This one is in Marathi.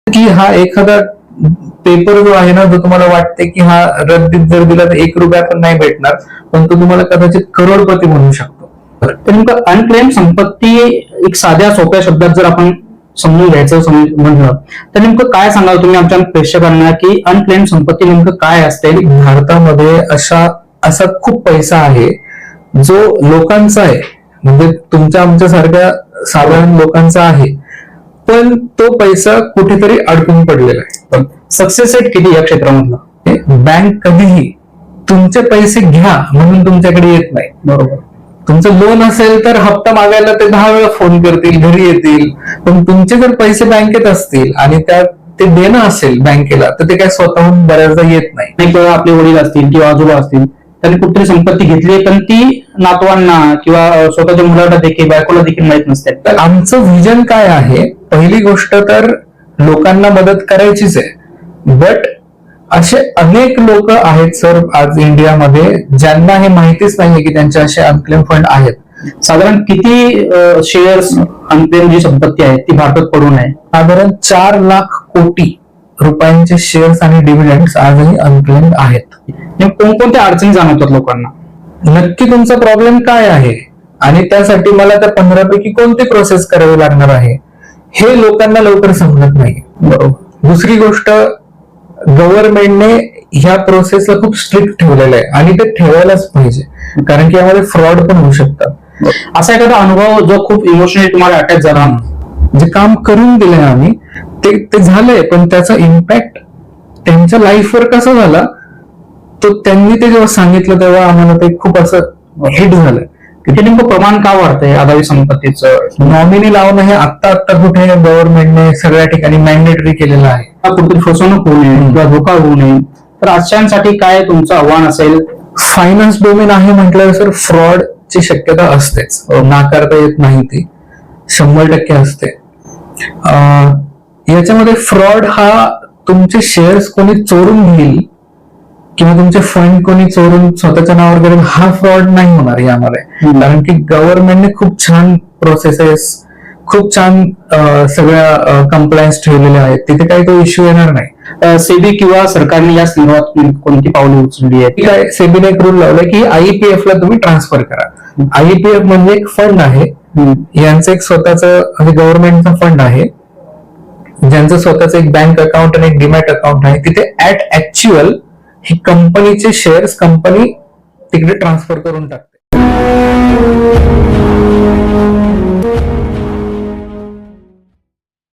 की हा एखादा पेपर जो आहे ना, जो तुम्हाला वाटते की हा रद्दीत जर दिला तर 1 रुपया पण नाही भेटणार, पण तो तुम्हाला कदाचित करोडपती बनवू शकतो. तर नेमकं अनक्लेम संपत्ती एक साध्या सोप्या शब्दात जर आपण समजून घ्यायचं म्हटलं तर नेमकं काय सांगाल तुम्ही आमच्या प्रेक्षकांना की अनक्लेम संपत्ती नेमकं काय असते? भारतामध्ये असा खूप पैसा आहे जो लोकांचा आहे, म्हणजे तुमच्या आमच्यासारख्या साधारण लोकांचा आहे, पण तो पैसा कुठेतरी अडकून पडलेला आहे. पण सक्सेस रेट किती या क्षेत्रामधला? बँक कधीही तुमचे पैसे घ्या म्हणून तुमच्याकडे येत नाही. बरोबर. तुमचं लोन असेल तर हप्ता मागायला ते 10 वेळा फोन करतील, घरी येतील. पण तुमचे जर पैसे बँकेत असतील आणि त्यात ते देणं असेल बँकेला, तर ते काय स्वतःहून बऱ्याचदा येत नाही. अनेक वेळा आपले वडील असतील किंवा आजोबा असतील, त्यांनी कुठली संपत्ती घेतली पण ती नातवांना किंवा स्वतःच्या मुलाला देखील, बायकोला देखील माहित नसते. तर आमचं व्हिजन काय आहे? पहिली गोष्ट तर लोकांना मदत करायचीच आहे, बट असे अनेक लोक आहेत सर आज इंडियामध्ये ज्यांना हे माहितीच नाहीये की त्यांचे असे अनक्लेम फंड आहेत. साधारण किती शेअर्स अनक्लेम जी संपत्ती आहे ती भारतात पडून आहे? साधारण 4 लाख कोटी रुपयांचे शेअर्स आणि डिव्हिडंड आजही अनक्लेम्ड आहेत. कोणकोणत्या अडचणी जाणवतात लोकांना? नक्की तुमचा प्रॉब्लेम काय आहे आणि त्यासाठी मला त्या 15 पैकी कोणती प्रोसेस करावी लागणार आहे हे लोकांना लवकर समजत नाही. बरोबर. दुसरी गोष्ट, गव्हर्नमेंटने ह्या प्रोसेसला खूप स्ट्रिक्ट ठेवलेलं आहे आणि ते ठेवायलाच पाहिजे, कारण की यामध्ये फ्रॉड पण होऊ शकतात. असा एखादा अनुभव जो खूप इमोशनली तुम्हाला अटॅच झाला? जे काम करून दिलंय आम्ही ते झालंय, पण त्याचा इम्पॅक्ट त्यांच्या लाईफवर कसा झाला तो त्यांनी ते जेव्हा सांगितलं तेव्हा आम्हाला ते खूप असं हिट झालं. ते नेमकं प्रमाण का वाढतंय अदावी संपत्तीचं? नॉमिनी लावणं हे आत्ता कुठे गव्हर्नमेंटने सगळ्या ठिकाणी मॅन्डेटरी केलेलं आहे. कुठेतरी फसवणूक होऊ नये किंवा धोका होऊ नये, तर अशांसाठी काय तुमचं आव्हान असेल? फायनान्स डोमेन आहे म्हटल्यावर सर फ्रॉडची शक्यता असतेच, नाकारता येत नाही, ती 100% असते. याच्यामध्ये फ्रॉड हा तुमचे शेअर्स कोणी चोरून घेईल किंवा तुमचे फंड कोणी चोरून स्वतःच्या नावावर करेल, हा फ्रॉड नाही होणार यामध्ये. कारण की गव्हर्नमेंटने खूप छान प्रोसेसेस, खूप छान सगळ्या कंप्लायन्स ठेवलेल्या आहेत, तिथे काही तो इश्यू येणार नाही. सेबी किंवा सरकारने या संदर्भात कोणती पावले उचलली आहेत? काय सेबीने एक रूल लावलाय की आयईपीएफ ला तुम्ही ट्रान्सफर करा. आयईपीएफ म्हणजे एक फंड आहे, यांचं एक स्वतःचं म्हणजे गव्हर्नमेंटचा फंड आहे, ज्यांचं स्वतःचं एक बँक अकाउंट आणि एक डीमॅट अकाउंट आहे. तिथे ऍट ऍक्च्युअल ही कंपनीचे शेअर्स कंपनी तिकडे ट्रान्सफर करून टाकते.